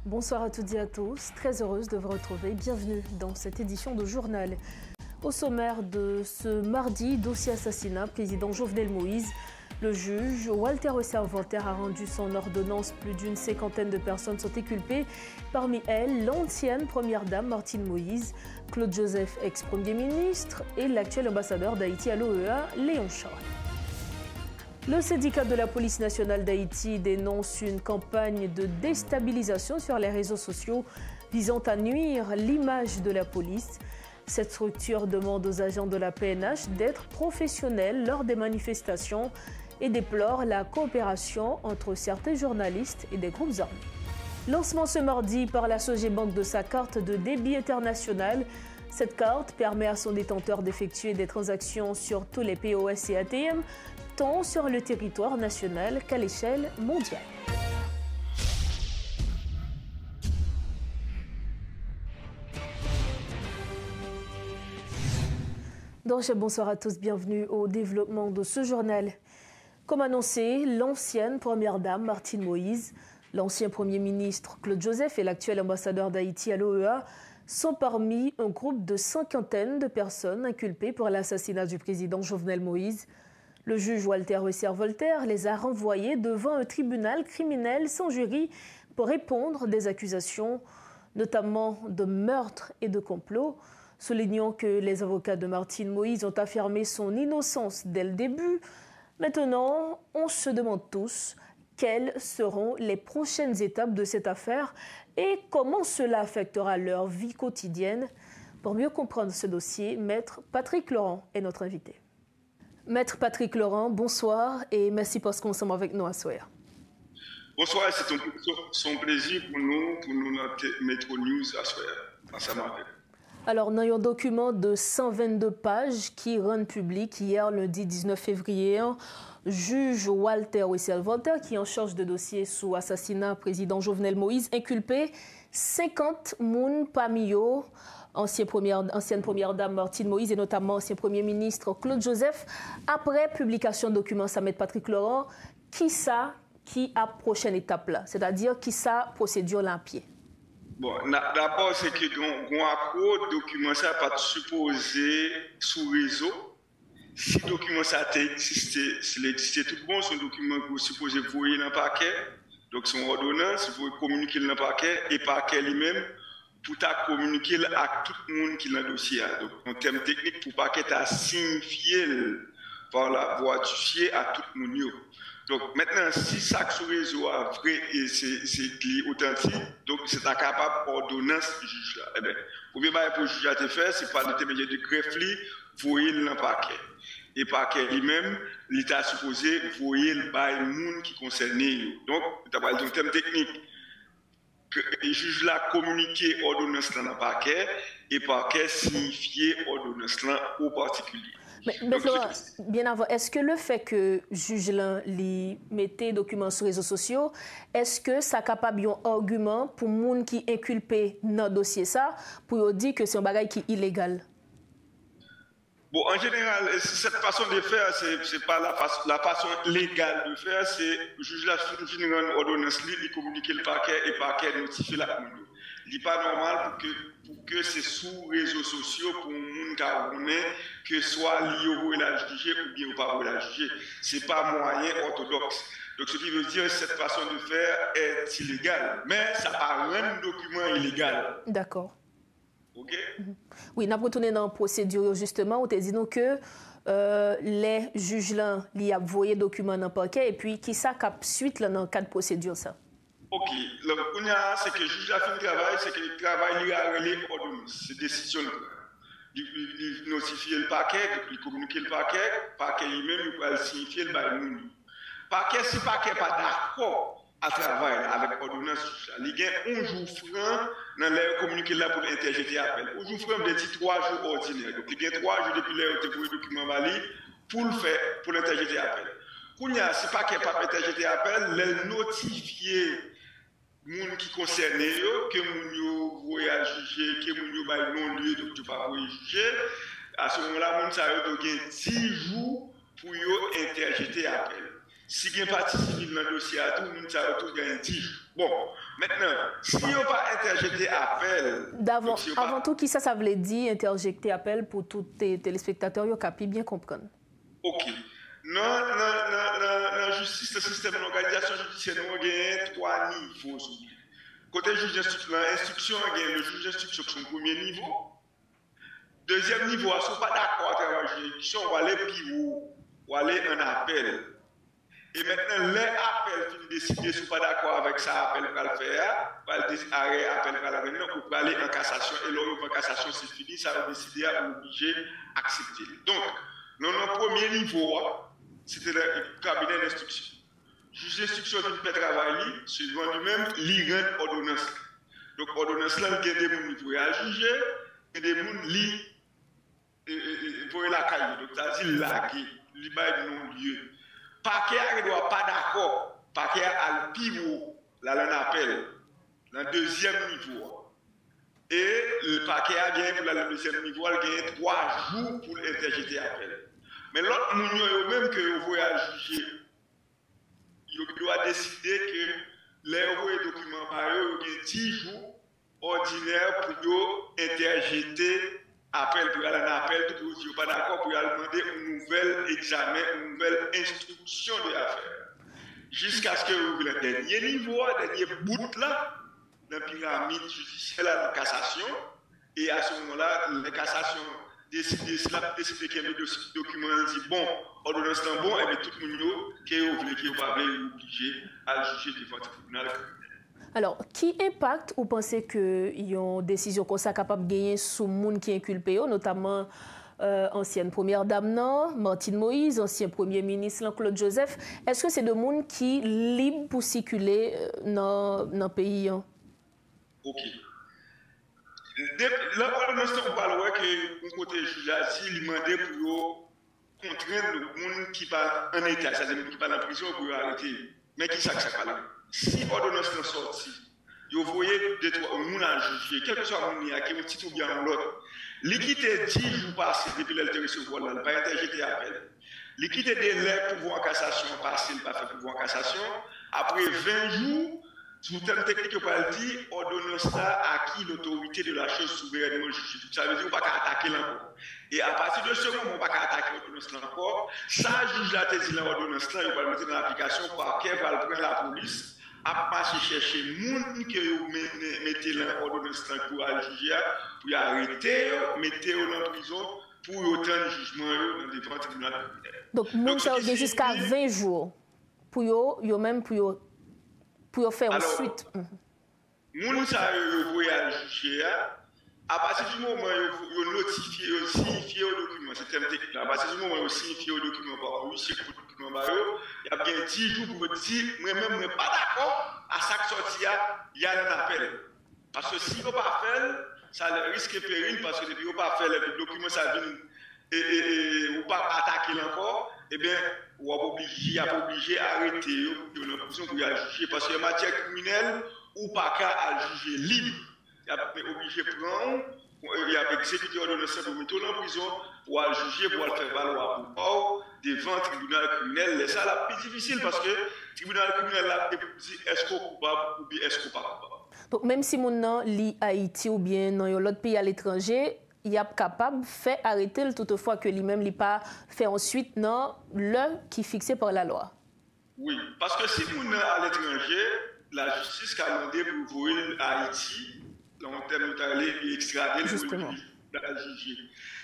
Bonsoir à toutes et à tous, très heureuse de vous retrouver. Bienvenue dans cette édition de Journal. Au sommaire de ce mardi, dossier assassinat, président Jovenel Moïse. Le juge Walter Wessert-Volter a rendu son ordonnance. Plus d'une cinquantaine de personnes sont inculpées. Parmi elles, l'ancienne première dame Martine Moïse, Claude Joseph, ex-premier ministre, et l'actuel ambassadeur d'Haïti à l'OEA, Léon Charles. Le syndicat de la police nationale d'Haïti dénonce une campagne de déstabilisation sur les réseaux sociaux visant à nuire l'image de la police. Cette structure demande aux agents de la PNH d'être professionnels lors des manifestations et déplore la coopération entre certains journalistes et des groupes armés. Lancement ce mardi par la Sogebank de sa carte de débit international. Cette carte permet à son détenteur d'effectuer des transactions sur tous les POS et ATM, tant sur le territoire national qu'à l'échelle mondiale. Donc, bonsoir à tous, bienvenue au développement de ce journal. Comme annoncé, l'ancienne première dame Martine Moïse, l'ancien premier ministre Claude Joseph et l'actuel ambassadeur d'Haïti à l'OEA sont parmi un groupe de cinquantaine de personnes inculpées pour l'assassinat du président Jovenel Moïse. Le juge Walter Wessert-Volter les a renvoyés devant un tribunal criminel sans jury pour répondre des accusations, notamment de meurtre et de complot. Soulignant que les avocats de Martine Moïse ont affirmé son innocence dès le début. Maintenant, on se demande tous quelles seront les prochaines étapes de cette affaire et comment cela affectera leur vie quotidienne. Pour mieux comprendre ce dossier, Maître Patrick Laurent est notre invité. Maître Patrick Laurent, bonsoir et merci pour ce qu'on ensemble avec nous à soir. Bonsoir, c'est son plaisir pour nous notre Métro News à soir. Alors, dans un document de 122 pages qui rend public hier, lundi 19 février, juge Walter Wessert-Volter, qui est en charge de dossier sous assassinat président Jovenel Moïse, inculpé 50 moun parmi eux, ancienne première dame Martine Moïse et notamment ancien premier ministre Claude Joseph. Après publication de documents, ça met Patrick Laurent, qui a prochaine étape là, c'est-à-dire qui ça procédure là en pied. Bon, d'abord, c'est que le document ça pas supposé sous réseau. Si le document ça existé, s'il existait tout bon, c'est un document que vous supposez voyer dans le paquet. Donc, son ordonnance, vous communiquer dans le paquet et paquet lui-même pour communiquer à tout le monde qui est dans le dossier. Donc, en termes techniques, pour paquet à signifier par la voie du fichier à tout le monde. Donc maintenant, si ça sur réseau est vrai et c'est authentique, donc c'est capable d'ordonnance du juge là. Eh bien, premier bail pour le juge à te faire, c'est par l'intermédiaire de greffe, voyer le paquet. Et paquet lui-même, l'État supposé voyer le bail monde qui concerne. Donc, tu as parlé d'un terme technique. Le juge là communiqué ordonnance dans le paquet et paquet signifié ordonnance là au particulier. Mais Florent, bien avant, est-ce que le fait que le juge mette des documents sur les réseaux sociaux, est-ce que ça capable un argument pour les gens qui inculpent dans le dossier ça, pour dire que c'est un bagage qui est illégal? Bon, en général, cette façon de faire, c'est pas la façon légale de faire, c'est le juge là, sur une ordonnance, il communique le paquet et le paquet notifie la commune. Il n'est pas normal pour que c'est sous réseaux sociaux pour les gens que soit lié au la juger ou bien pas au la juger. Ce n'est pas moyen orthodoxe. Donc ce qui veut dire que cette façon de faire est illégale. Mais ça n'a pas un document illégal. D'accord. OK? Oui, nous avons retourné dans la procédure justement. On t'a dit que les juges là, ils ont envoyé des documents dans le paquet et puis qui ça cap suite là, dans le cadre de procédure ça? OK. Le premier, c'est que le juge a fait le travail, c'est que le travail lui a relé l'ordonnance. C'est décision. Il notifie le paquet, il communique le paquet lui-même, il va signifier le bail. Paquet, si le paquet n'est pas d'accord à travailler avec l'ordonnance, il y a un jour franc dans l'air communiqué là pour interjeter l'appel. Un jour franc, il dit 3 jours ordinaires. Donc il y a 3 jours depuis l'air où le document valide pour le faire, pour l'interjeter l'appel. Si le paquet n'est pas interjeté l'appel, il notifier les gens qui concernent, que les gens voient juger, que les gens non lieu, donc tu ne peux pas juger. À ce moment-là, les gens ont 10 jours pour interjeter l'appel. Si il y a une partie civile dans le dossier, tout le monde a tout gagné 10 jours. Bon, maintenant, si on pas interjecté appel... Avant tout, qui ça veut dire interjecter appel pour tous les téléspectateurs, ils ont bien comprendre. Ok. Dans la justice, le système d'organisation judiciaire, nous avons 3 niveaux. Côté juge d'instruction, le juge d'instruction qui est son premier niveau. Deuxième niveau, si on n'est pas d'accord avec la juridiction, on va aller plus haut, on va aller en appel. Et maintenant, les appels qui décident si on n'est pas d'accord avec ça, appel va le faire, va le arrêt, appel va le faire, on peut aller en cassation. Et là, en cassation, c'est fini, ça va décider à obliger d'accepter. Donc, dans le premier niveau, c'était le cabinet d'instruction. Le juge d'instruction qui fait travailler, suivant lui-même, il rend ordonnance. Donc, ordonnance là, il y a des gens qui vont juger, et des gens qui pour la caille. Donc, ça dit laguer, il va être non-lieu. Parquet ne doit pas d'accord. Parquet a le pivot, là, on appelle, dans le deuxième niveau. Et le parquet a gagné pour le deuxième niveau, il a gagné 3 jours pour interjeter appel. Mais l'autre monde, même que vous voyez juger, il doit décider que les documents par eux, il y a 10 jours ordinaires pour interjeter appel, pour aller en appel, tout le monde pas d'accord, pour aller demander un nouvel examen, une nouvelle instruction de l'affaire. Jusqu'à ce que vous le dernier niveau, le dernier bout là, dans la pyramide judiciaire, la cassation, et à ce moment-là, la cassation décide qu'il y a des documents, dit bon, ordonnance est bon, et bien tout le monde qui est obligé à juger devant le tribunal. Alors, qui impact ou pensez qu'il y a une décision comme ça capable de gagner sur le monde qui est inculpé, notamment ancienne première dame, Martine Moïse, ancien premier ministre Claude Joseph? Est-ce que c'est des gens qui sont libres pour circuler dans le pays? Ok. L'ordonnance, on parle que mon côté juge il demandait pour contraindre le monde qui parle en état, c'est-à-dire qui parle en prison pour arrêter. Mais qui ça parle? Si l'ordonnance est sortie, vous voyez des trois gens à juger, quel que soit le monde qui est un titre ou bien l'autre, l'équité 10 jours passés depuis l'alter recevoir, il n'a pas interjeté appel. L'équité délai pour voir en cassation passé, il n'a pas fait pour voir en cassation. Après 20 jours, sous terme technique, on va dire, ordonnance a acquis l'autorité de la chose souverainement jugée. Ça veut dire qu'on ne va pas attaquer l'encore. Et à partir de ce moment, on ne va pas attaquer l'ordonnance encore. Ça, juge la tête de l'ordonnance, il va le mettre dans l'application, par qui va le prendre la police. À passer chercher les gens qui mettent l'ordonnance pour juger, pour arrêter, mettre en prison pour autant de jugement dans les devant tribunal. Donc, les gens ont jusqu'à 20 jours pour même pour faire ensuite. Les gens qui ont juger, à partir du moment où ils notifient, ils signifient au document, c'est un technique. À partir du moment où ils signifient au document, il y a bien 10 jours pour dire, moi-même, je ne suis pas d'accord, à chaque sortie, il y a un appel. Parce que si on ne fait pas, ça risque péril, parce que depuis qu'on ne fait pas, le document, ça vient, et on pas attaquer encore, eh bien, on est obligé d'arrêter, pour juger, parce que en matière criminelle, ou pas qu'à juger libre. Il est obligé de prendre, il a exécuté l'ordonnance pour mettre en prison, pour juger, pour le faire valoir pour devant le tribunal criminel. C'est ça la plus difficile parce que le tribunal criminel a dit est-ce qu'on est coupable ou bien est-ce qu'on n'est pas coupable. Donc même si mon lit Haïti ou bien dans l'autre pays à l'étranger, il est capable de faire arrêter toutefois que lui-même n'est pas fait ensuite dans l'heure qui est fixée par la loi. Oui, parce que si mon à l'étranger, la justice a demandé pour voler à Haïti. En termes de extrader pour le juger.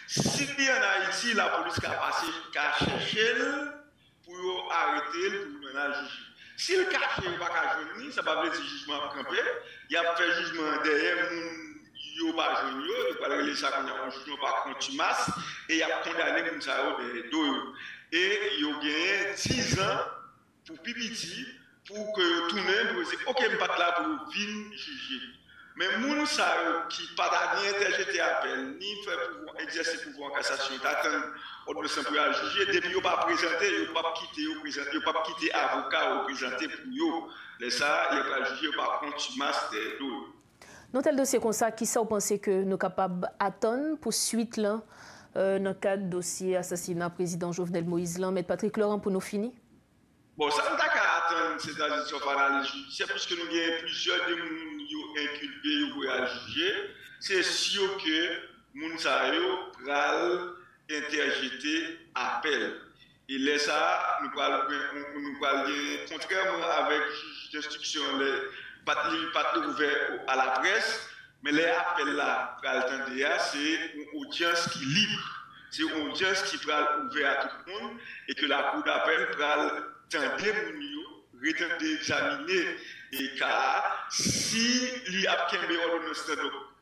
Si en Haïti, la police a passé, a cherché pour arrêter, pour le juger. Si le caché n'est pas jeune, ça ne va pas dire jugement campé. Il y a fait jugement derrière, il n'y a pas jeune, il va aller ça comme un jugement par contumace, et il a condamné pour ça de dos. Et il a gagné 10 ans pour Pipiti, pour que tout le monde dise ok, je ne suis pas là pour venir juger. Mais les gens qui ne pas ni interjeter appel, ni faire exercer pouvoir en cassation, d'attendre ordonnance pour juger, depuis qu'ils n'ont pas présenté, ils n'ont pas quitté avocat ou présenté pour eux. Mais ça, ils n'ont pas jugé par contumace des dos. Dans tel dossier comme ça, qui ça vous pensez que nous sommes capables d'attendre pour suite là, dans le cadre du dossier assassinat président Jovenel Moïse, là, M. Patrick Laurent, pour nous finir? Bon, ça ne t'a qu'à attendre cette transition par analyse judiciaire, puisque nous avons plusieurs de nous inculpés ou à juger. C'est sûr que Mounsayo pral interjeter appel. Et là, ça, nous parlons, contrairement avec l'instruction, pas ouvert à la presse, mais les appels là, c'est une audience qui est libre. C'est une audience qui pral ouvert à tout le monde et que la cour d'appel pral tenter d'examiner et car si il y a qu'un ordonnance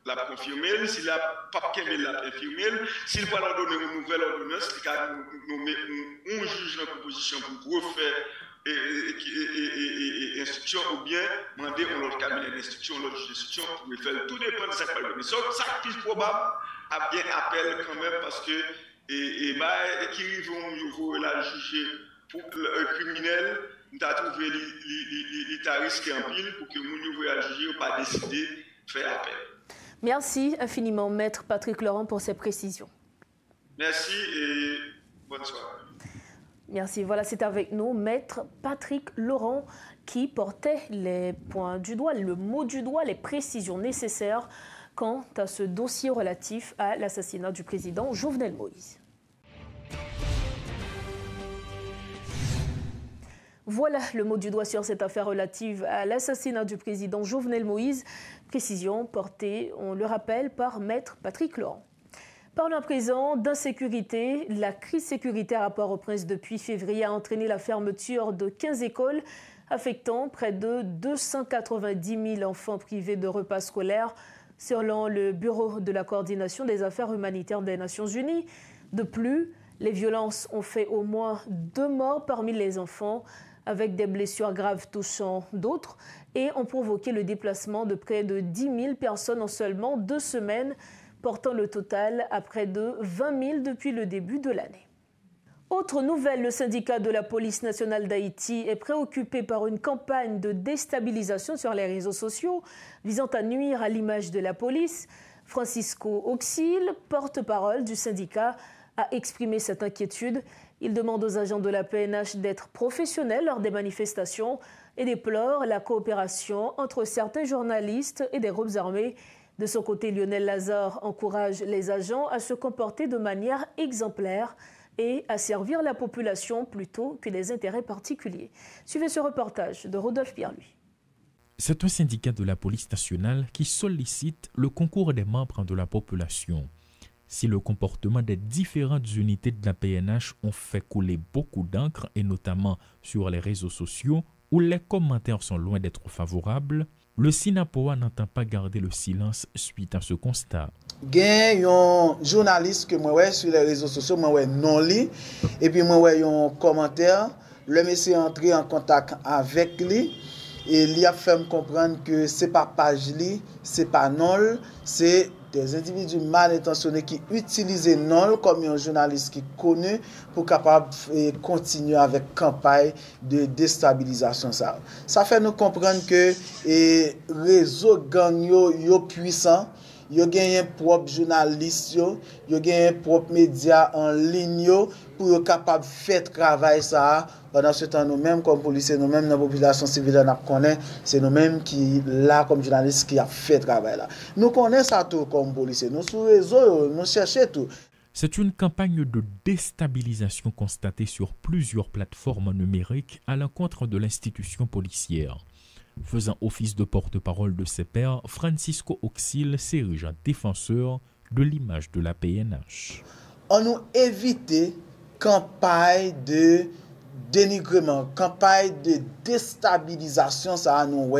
la confirmer, s'il a pas qu'un la infirmer, s'il va leur donner une nouvelle ordonnance, il va nommer un juge de proposition pour refaire instruction ou bien demander à l'autre cabinet d'instruction, l'autre juge d'instruction pour faire tout dépend de ça qui va donner. Ça qui est plus probable a bien appel quand même parce que qui vont la juger pour le criminel, nous avons trouvé l'état risqué en pile pour que nous à juger pas décider de faire appel. Merci infiniment, Maître Patrick Laurent, pour ces précisions. Merci et bonne soirée. Merci. Voilà, c'est avec nous Maître Patrick Laurent qui portait les points du doigt, le mot du doigt, les précisions nécessaires quant à ce dossier relatif à l'assassinat du président Jovenel Moïse. Voilà le mot du doigt sur cette affaire relative à l'assassinat du président Jovenel Moïse. Précision portée, on le rappelle, par Maître Patrick Laurent. Parlons à présent d'insécurité. La crise sécuritaire à Port-au-Prince depuis février a entraîné la fermeture de 15 écoles, affectant près de 290 000 enfants privés de repas scolaires, selon le Bureau de la coordination des affaires humanitaires des Nations Unies. De plus, les violences ont fait au moins 2 morts parmi les enfants, avec des blessures graves touchant d'autres, et ont provoqué le déplacement de près de 10 000 personnes en seulement 2 semaines, portant le total à près de 20 000 depuis le début de l'année. Autre nouvelle, le syndicat de la police nationale d'Haïti est préoccupé par une campagne de déstabilisation sur les réseaux sociaux visant à nuire à l'image de la police. Francisco Auxil, porte-parole du syndicat, a exprimé cette inquiétude. Il demande aux agents de la PNH d'être professionnels lors des manifestations et déplore la coopération entre certains journalistes et des groupes armés. De son côté, Lionel Lazare encourage les agents à se comporter de manière exemplaire et à servir la population plutôt que des intérêts particuliers. Suivez ce reportage de Rodolphe Pierre-Louis. C'est un syndicat de la police nationale qui sollicite le concours des membres de la population. Si le comportement des différentes unités de la PNH ont fait couler beaucoup d'encre, et notamment sur les réseaux sociaux, où les commentaires sont loin d'être favorables, le SINAPOA n'entend pas garder le silence suite à ce constat. Il y a un journaliste que moi sur les réseaux sociaux, moi non li, et puis moi un commentaire, le monsieur est entré en contact avec lui, et il a fait me comprendre que c'est pas page li, c'est pas non, c'est des individus mal intentionnés qui utilisent non comme un journaliste qui connaît pour capable continuer avec campagne de déstabilisation ça. Ça fait nous comprendre que réseau gang yo puissant, yo gagne propre journaliste yo gagne propre média en ligne pour yo capable faire travail ça. Pendant ce temps, nous-mêmes, comme policiers, nous-mêmes, dans la population civile, nous connaissons, c'est nous-mêmes qui, là, comme journalistes, qui a fait le travail là. Nous connaissons ça tout comme policiers. Nous, sur les réseaux, nous cherchons tout. C'est une campagne de déstabilisation constatée sur plusieurs plateformes numériques à l'encontre de l'institution policière. Faisant office de porte-parole de ses pairs, Francisco Auxil s'érige en défenseur de l'image de la PNH. On nous évite campagne de dénigrement, campagne de déstabilisation ça nous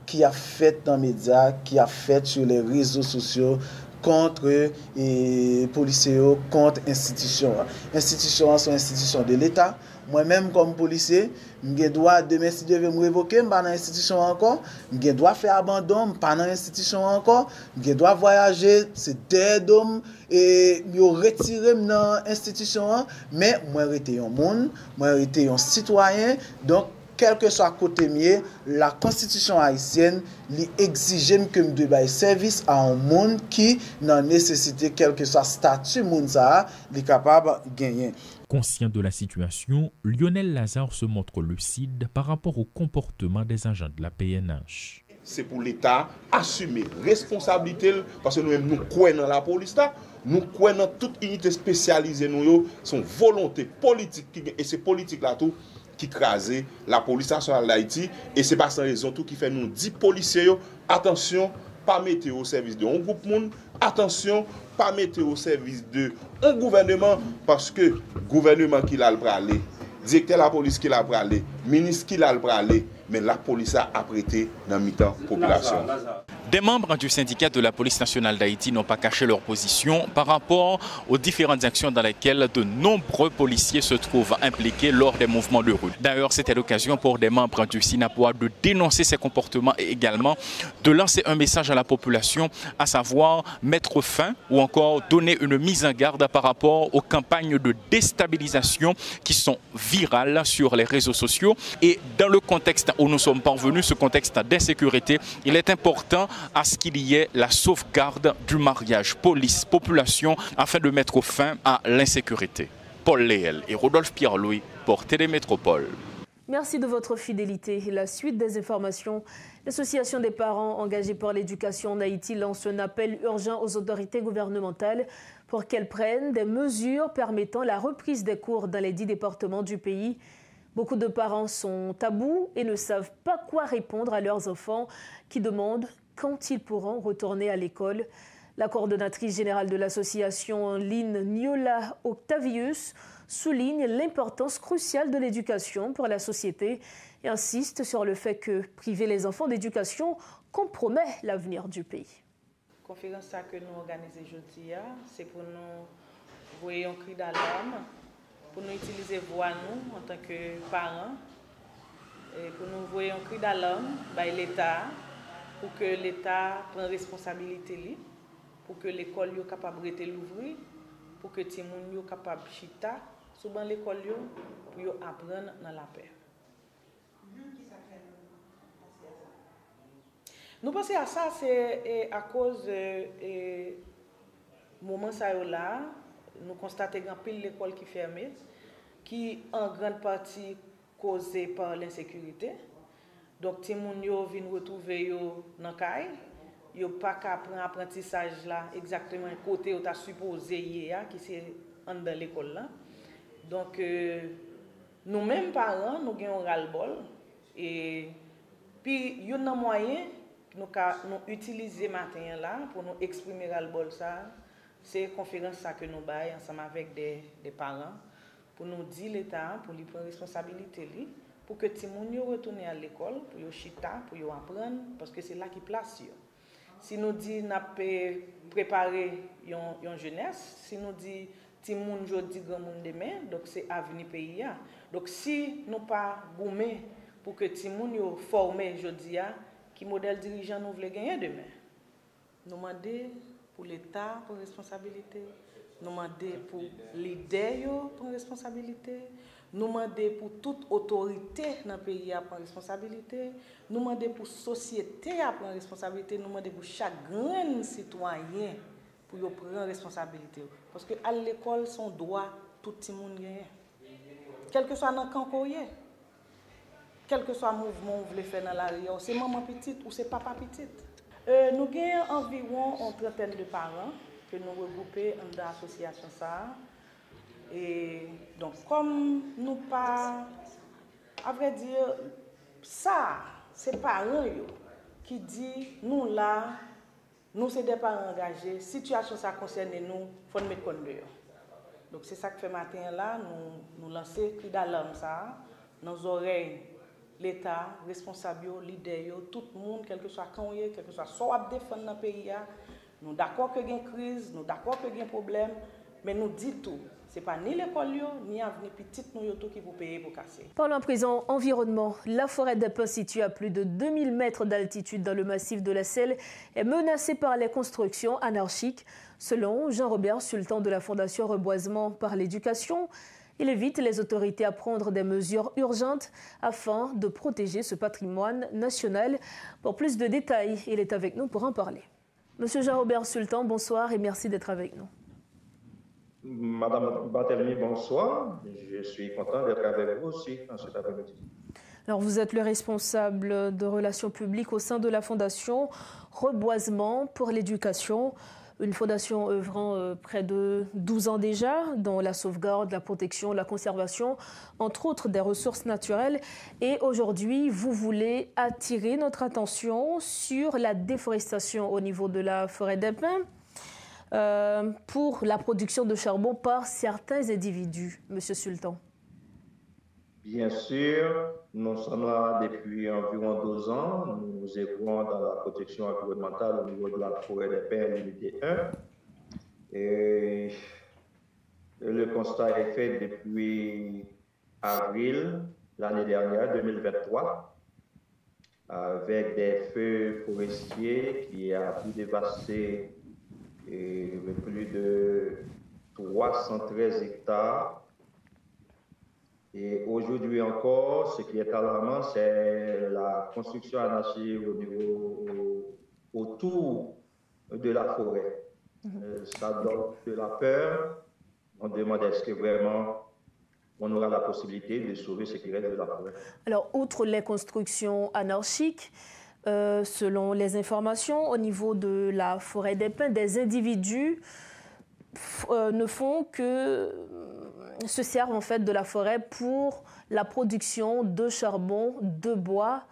qui a fait dans les médias, qui a fait sur les réseaux sociaux contre les policiers, contre institutions. Institutions sont institutions de l'État. Moi-même comme policier, je dois demain si je veux me révoquer, je pas dans l'institution encore, je dois faire abandon, pas dans l'institution encore, je dois voyager, c'est des hommes et me retirer dans l'institution, mais moi j'étais un monde, moi j'étais un citoyen, donc quel que soit côté mieux, la constitution haïtienne lui exige que me de bailler service à un monde qui n'a nécessité quel que soit statut monde ça, est capable de gagner. Conscient de la situation, Lionel Lazare se montre lucide par rapport au comportement des agents de la PNH. C'est pour l'État assumer responsabilité parce que nous-mêmes nous croyons dans la police là, nous croyons dans toute unité spécialisée nous son volonté politique et c'est politique là tout qui crase la police nationale d'Haïti et c'est pas sans raison tout qui fait nous 10 policiers attention pas mettre au service de un groupe monde, attention pas mettre au service de un gouvernement parce que gouvernement qui l'a le praler, directeur de la police qui l'a le praler, ministre qui l'a le praler, mais la police a prêté dans mi-temps population. Des membres du syndicat de la police nationale d'Haïti n'ont pas caché leur position par rapport aux différentes actions dans lesquelles de nombreux policiers se trouvent impliqués lors des mouvements de rue. D'ailleurs, c'était l'occasion pour des membres du SINAPOA de dénoncer ces comportements et également de lancer un message à la population, à savoir mettre fin ou encore donner une mise en garde par rapport aux campagnes de déstabilisation qui sont virales sur les réseaux sociaux. Et dans le contexte où nous sommes parvenus, ce contexte d'insécurité, il est important à ce qu'il y ait la sauvegarde du mariage police-population afin de mettre fin à l'insécurité. Paul Léel et Rodolphe Pierre-Louis pour Télémétropole. Merci de votre fidélité. La suite des informations. L'Association des parents engagés pour l'éducation en Haïti lance un appel urgent aux autorités gouvernementales pour qu'elles prennent des mesures permettant la reprise des cours dans les 10 départements du pays. Beaucoup de parents sont à bout et ne savent pas quoi répondre à leurs enfants qui demandent quand ils pourront retourner à l'école. La coordonnatrice générale de l'association en ligne, Niola Octavius, souligne l'importance cruciale de l'éducation pour la société et insiste sur le fait que priver les enfants d'éducation compromet l'avenir du pays. La conférence que nous organisons aujourd'hui, c'est pour nous voyer un cri d'alarme, pour nous utiliser voix nous en tant que parents, et pour nous voyer un cri d'alarme par l'État, pour que l'État prenne responsabilité, pour que l'école soit capable de l'ouvrir, pour que les gens soient capables de chita, souvent l'école pour apprendre dans la paix. Nous pensons à ça, c'est à cause du moment là, nous constatons qu'il y a pile l'école qui est fermée, qui en grande partie causée par l'insécurité. Donc, les gens viennent retrouver dans le caille. Ils n'ont pas qu'à prendre l'apprentissage là exactement côté où tu as supposé hier, qui c'est dans l'école là. Donc, nous-mêmes parents, nous avons un ras-le-bol. Et puis, il y a un moyen que nous utilisons matin là pour nous exprimer ras-le-bol ça. C'est une conférence que nous baillons ensemble avec des parents pour nous dire l'État, pour lui prendre responsabilité, pour que les gens retournent à l'école, pour les chita, pour les apprendre, parce que c'est là qui place. Si nous disons nous préparer une jeunesse, si nous disons ti moun jodi grand moun demain, donc c'est avenir pays. Donc si nous pas goumé pour que ti moun yo formé jodi qui modèle dirigeant nous voulons gagner demain. Nous demander pour l'État pour responsabilité, nous demander pour leader pour responsabilité, nous demander pour toute autorité dans le pays à prendre responsabilité, nous demander pour la société à prendre responsabilité, nous demander pour chaque grand citoyen pour prendre responsabilité. Parce que à l'école, son droit, tout le monde gagne. Quel que soit dans le camp, quel que soit le mouvement que vous voulez faire dans la rue, c'est maman petite ou c'est papa petite. Nous avons environ une trentaine de parents que nous regroupons dans l'association. Et donc, comme nous pas, à vrai dire, ça, c'est parents qui disent, nous là, nous sommes des parents engagés, situation ça concerne nous, il faut nous mettre compte dehors. Donc, c'est ça que fait matin là, nous lançons cri d'alarme ça, dans nos oreilles. L'État, responsable, leader, tout le monde, quel que soit quand quel que soit soit défendre dans le pays, nous d'accord que il y a une crise, nous d'accord que il y a un problème, mais nous disons tout. Ce n'est pas ni l'école, ni l'avenir petit nous qui vous payez pour casser. Parlons à présent environnement. La forêt des pins située à plus de 2000 mètres d'altitude dans le massif de la Selle est menacée par les constructions anarchiques. Selon Jean-Robert Sultan de la Fondation Reboisement par l'éducation, Il invite les autorités à prendre des mesures urgentes afin de protéger ce patrimoine national. Pour plus de détails, il est avec nous pour en parler. Monsieur Jean-Robert Sultan, bonsoir et merci d'être avec nous. Madame Barthélemy, bonsoir. Je suis content d'être avec vous aussi en cet après-midi. Alors, vous êtes le responsable de relations publiques au sein de la Fondation Reboisement pour l'éducation, une fondation œuvrant près de 12 ans déjà dans la sauvegarde, la protection, la conservation, entre autres des ressources naturelles. Et aujourd'hui, vous voulez attirer notre attention sur la déforestation au niveau de la forêt des pins pour la production de charbon par certains individus, Monsieur Sultan. Bien sûr, nous sommes là depuis environ 12 ans. Nous œuvrons dans la protection environnementale au niveau de la forêt des pins, l'unité 1. Et le constat est fait depuis avril l'année dernière, 2023, avec des feux forestiers qui ont pu dévaster plus de 313 hectares. Et aujourd'hui encore, ce qui est alarmant, c'est la construction anarchique autour de la forêt. Ça donne de la peur. On demande est-ce que vraiment on aura la possibilité de sauver ce qui reste de la forêt. Alors, outre les constructions anarchiques, selon les informations, au niveau de la forêt des pins, des individus ne font que se servent en fait de la forêt pour la production de charbon, de bois.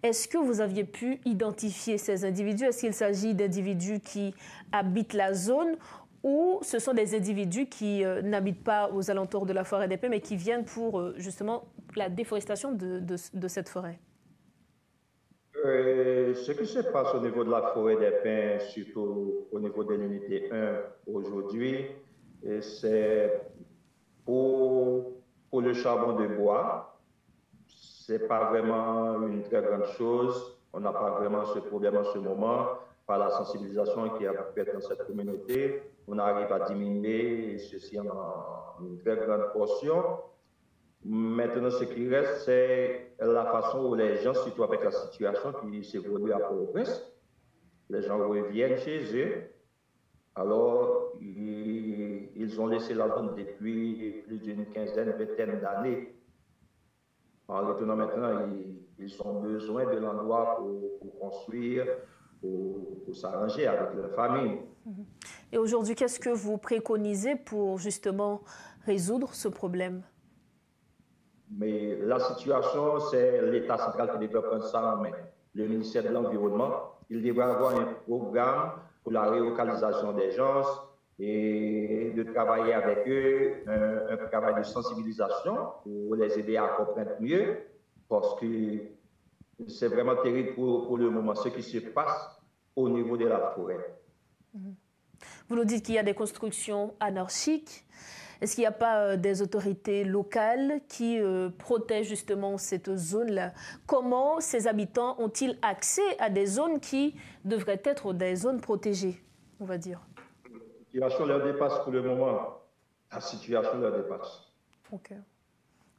Est-ce que vous aviez pu identifier ces individus? Est-ce qu'il s'agit d'individus qui habitent la zone ou ce sont des individus qui n'habitent pas aux alentours de la forêt des pins mais qui viennent pour justement la déforestation de cette forêt? Ce qui se passe au niveau de la forêt des pins, surtout au niveau de l'unité 1 aujourd'hui, c'est pour le charbon de bois. Ce n'est pas vraiment une très grande chose. On n'a pas vraiment ce problème en ce moment. Par la sensibilisation qui a pu être dans cette communauté, on arrive à diminuer ceci en une très grande portion. Maintenant, ce qui reste, c'est la façon où les gens, surtout avec la situation qui s'évolue à Port-au-Prince, les gens reviennent chez eux. Alors, ils ont laissé la zone depuis plus d'une quinzaine, vingtaine d'années. En retournant maintenant, ils ont besoin de l'endroit pour construire, pour s'arranger avec leur famille. Et aujourd'hui, qu'est-ce que vous préconisez pour justement résoudre ce problème? Mais la situation, c'est l'État central qui devrait prendre ça en main. Le ministère de l'Environnement, il devrait avoir un programme pour la relocalisation des gens et de travailler avec eux, un travail de sensibilisation pour les aider à comprendre mieux, parce que c'est vraiment terrible pour le moment ce qui se passe au niveau de la forêt. Vous nous dites qu'il y a des constructions anarchiques. Est-ce qu'il n'y a pas des autorités locales qui protègent justement cette zone-là? Comment ces habitants ont-ils accès à des zones qui devraient être des zones protégées, on va dire? La situation leur dépasse pour le moment. La situation leur dépasse. OK.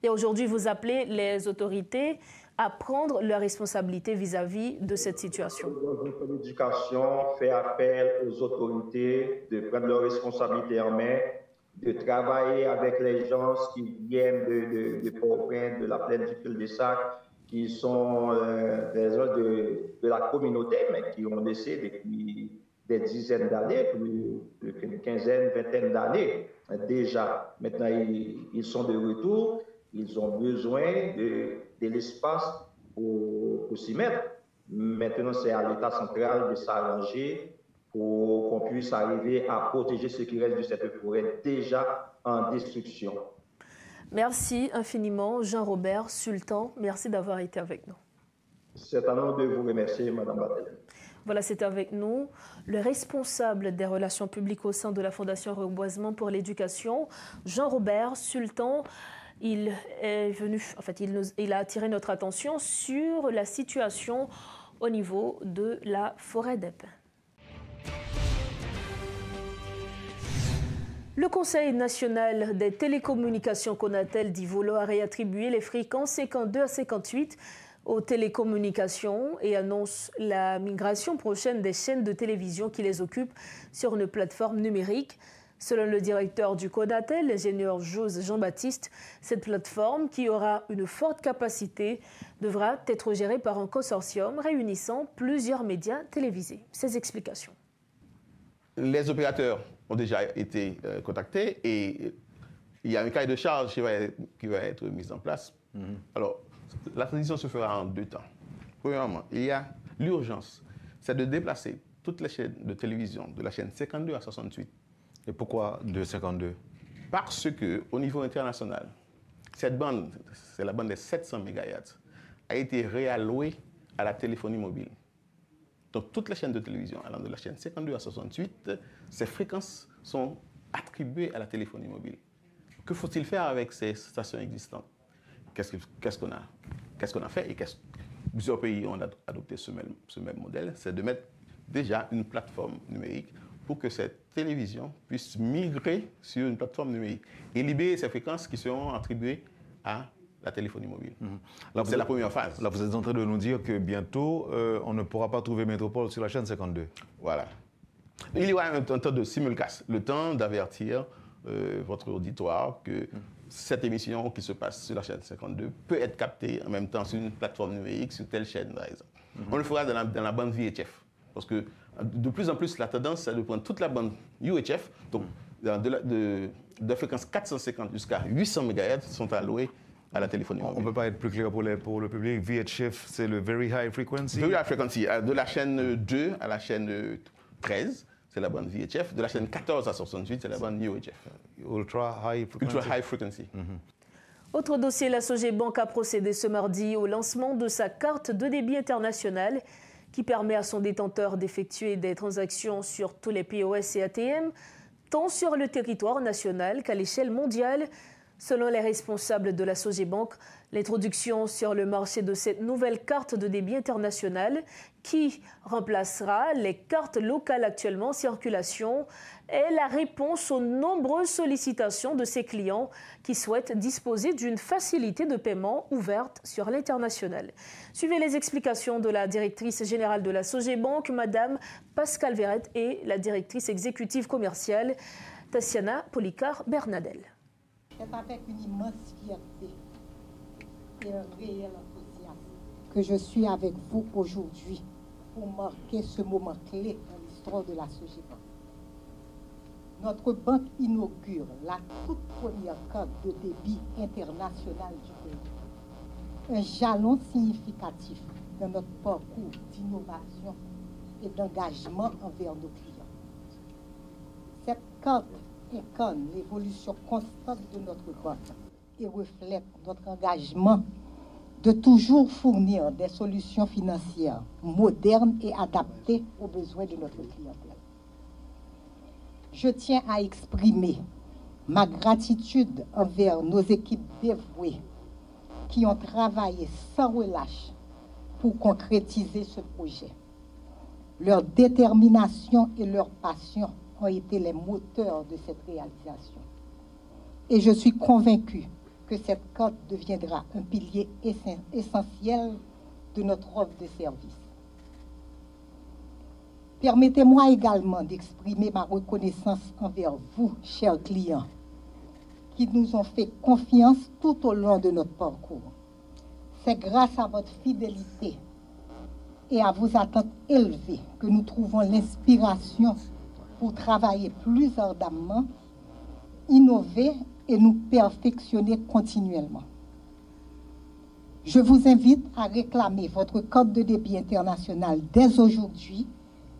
Et aujourd'hui, vous appelez les autorités à prendre leurs responsabilités vis-à-vis de cette situation. L'éducation fait appel aux autorités de prendre leurs responsabilités en main, de travailler avec les gens qui viennent de Port-au-Prince, de la plaine du cul-de-sac, qui sont des gens de la communauté, mais qui ont laissé depuis des dizaines d'années, plus qu'une quinzaine, vingtaine d'années déjà. Maintenant, ils sont de retour, ils ont besoin de l'espace pour s'y mettre. Maintenant, c'est à l'État central de s'arranger pour qu'on puisse arriver à protéger ce qui reste de cette forêt déjà en destruction. Merci infiniment, Jean-Robert Sultan. Merci d'avoir été avec nous. C'est un honneur de vous remercier, Madame Barthélemy. Voilà, c'était avec nous le responsable des relations publiques au sein de la Fondation Reboisement pour l'éducation, Jean-Robert Sultan. Il est venu, en fait, il a attiré notre attention sur la situation au niveau de la forêt des pins. Le Conseil national des télécommunications Conatel dit vouloir réattribuer les fréquences 52 à 58 aux télécommunications et annonce la migration prochaine des chaînes de télévision qui les occupent sur une plateforme numérique. Selon le directeur du Conatel, l'ingénieur Jose Jean-Baptiste, cette plateforme, qui aura une forte capacité, devra être gérée par un consortium réunissant plusieurs médias télévisés. Ces explications. Les opérateurs ont déjà été contactés et il y a un cahier de charge qui va être mis en place. Alors, la transition se fera en 2 temps. Premièrement, il y a l'urgence, c'est de déplacer toutes les chaînes de télévision de la chaîne 52 à 68. Et pourquoi de 52? Parce qu'au niveau international, cette bande, c'est la bande des 700 MHz, a été réallouée à la téléphonie mobile. Donc toutes les chaînes de télévision allant de la chaîne 52 à 68, ces fréquences sont attribuées à la téléphonie mobile. Que faut-il faire avec ces stations existantes? Qu'est-ce qu'on a fait et plusieurs pays ont adopté ce même modèle, c'est de mettre déjà une plateforme numérique pour que cette télévision puisse migrer sur une plateforme numérique et libérer ces fréquences qui seront attribuées à la téléphonie mobile. C'est la première phase. Là, vous êtes en train de nous dire que bientôt, on ne pourra pas trouver Métropole sur la chaîne 52. Voilà. Il y aura un temps de simulcast, le temps d'avertir votre auditoire que cette émission qui se passe sur la chaîne 52 peut être captée en même temps sur une plateforme numérique, sur telle chaîne, par exemple. On le fera dans la bande VHF. Parce que de plus en plus, la tendance, c'est de prendre toute la bande UHF, donc de fréquence 450 jusqu'à 800 MHz sont alloués à la téléphonie mobile. On ne peut pas être plus clair pour le public. VHF, c'est le Very High Frequency. Very High Frequency. De la chaîne 2 à la chaîne 13, c'est la bande VHF. De la chaîne 14 à 68, c'est la bande UHF. Ultra High Frequency. Ultra High Frequency. Autre dossier, la Sogebank a procédé ce mardi au lancement de sa carte de débit internationale qui permet à son détenteur d'effectuer des transactions sur tous les POS et ATM, tant sur le territoire national qu'à l'échelle mondiale. Selon les responsables de la Sogebank, l'introduction sur le marché de cette nouvelle carte de débit internationale qui remplacera les cartes locales actuellement en circulation est la réponse aux nombreuses sollicitations de ses clients qui souhaitent disposer d'une facilité de paiement ouverte sur l'international. Suivez les explications de la directrice générale de la Sogebank, Madame Pascal Verrette, et la directrice exécutive commerciale, Tassiana Policar-Bernadel. C'est avec une immense fierté et un réel enthousiasme que je suis avec vous aujourd'hui pour marquer ce moment clé dans l'histoire de la Sogebank. Notre banque inaugure la toute première carte de débit internationale du pays. Un jalon significatif dans notre parcours d'innovation et d'engagement envers nos clients. Cette carte incarne l'évolution constante de notre banque et reflète notre engagement de toujours fournir des solutions financières modernes et adaptées aux besoins de notre clientèle. Je tiens à exprimer ma gratitude envers nos équipes dévouées qui ont travaillé sans relâche pour concrétiser ce projet. Leur détermination et leur passion ont été les moteurs de cette réalisation. Et je suis convaincue que cette carte deviendra un pilier essentiel de notre offre de services. Permettez-moi également d'exprimer ma reconnaissance envers vous, chers clients, qui nous ont fait confiance tout au long de notre parcours. C'est grâce à votre fidélité et à vos attentes élevées que nous trouvons l'inspiration pour travailler plus ardemment, innover et nous perfectionner continuellement. Je vous invite à réclamer votre carte de débit international dès aujourd'hui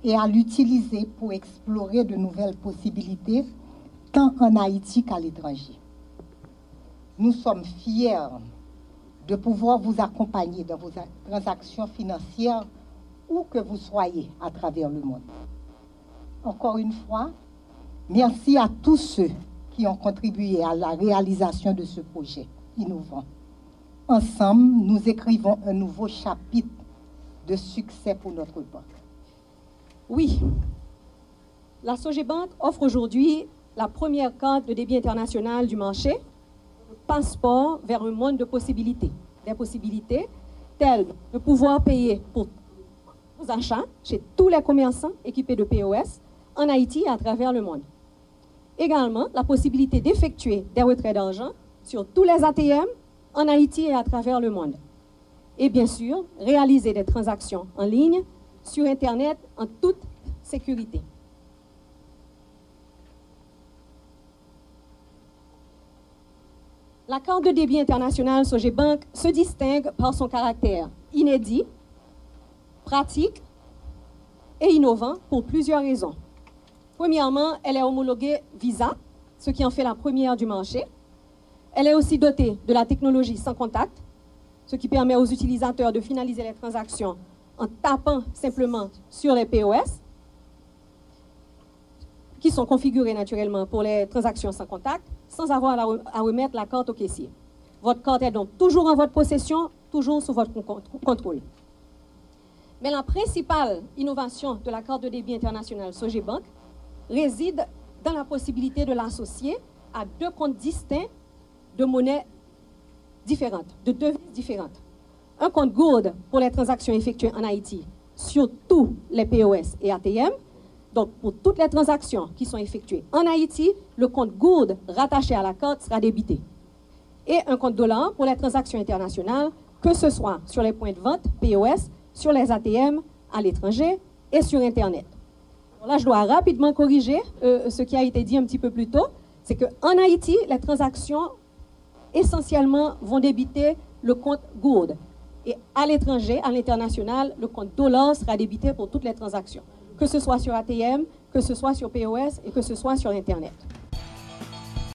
et à l'utiliser pour explorer de nouvelles possibilités, tant en Haïti qu'à l'étranger. Nous sommes fiers de pouvoir vous accompagner dans vos transactions financières où que vous soyez à travers le monde. Encore une fois, merci à tous ceux qui ont contribué à la réalisation de ce projet innovant. Ensemble, nous écrivons un nouveau chapitre de succès pour notre banque. Oui, la Sogebank offre aujourd'hui la première carte de débit international du marché, le passeport vers un monde de possibilités. Des possibilités telles de pouvoir payer pour nos achats chez tous les commerçants équipés de POS en Haïti et à travers le monde. Également, la possibilité d'effectuer des retraits d'argent sur tous les ATM en Haïti et à travers le monde. Et bien sûr, réaliser des transactions en ligne sur Internet en toute sécurité. La carte de débit international Sogebank se distingue par son caractère inédit, pratique et innovant pour plusieurs raisons. Premièrement, elle est homologuée Visa, ce qui en fait la première du marché. Elle est aussi dotée de la technologie sans contact, ce qui permet aux utilisateurs de finaliser les transactions en tapant simplement sur les POS, qui sont configurés naturellement pour les transactions sans contact, sans avoir à remettre la carte au caissier. Votre carte est donc toujours en votre possession, toujours sous votre contrôle. Mais la principale innovation de la carte de débit international Sogebank réside dans la possibilité de l'associer à deux comptes distincts de monnaie différentes, de devises différentes. Un compte Gourde pour les transactions effectuées en Haïti sur tous les POS et ATM. Donc, pour toutes les transactions qui sont effectuées en Haïti, le compte Gourde rattaché à la carte sera débité. Et un compte dollar pour les transactions internationales, que ce soit sur les points de vente, POS, sur les ATM, à l'étranger et sur Internet. Alors là, je dois rapidement corriger ce qui a été dit un petit peu plus tôt. C'est qu'en Haïti, les transactions essentiellement vont débiter le compte Gourde. Et à l'étranger, à l'international, le compte dollar sera débité pour toutes les transactions, que ce soit sur ATM, que ce soit sur POS et que ce soit sur Internet.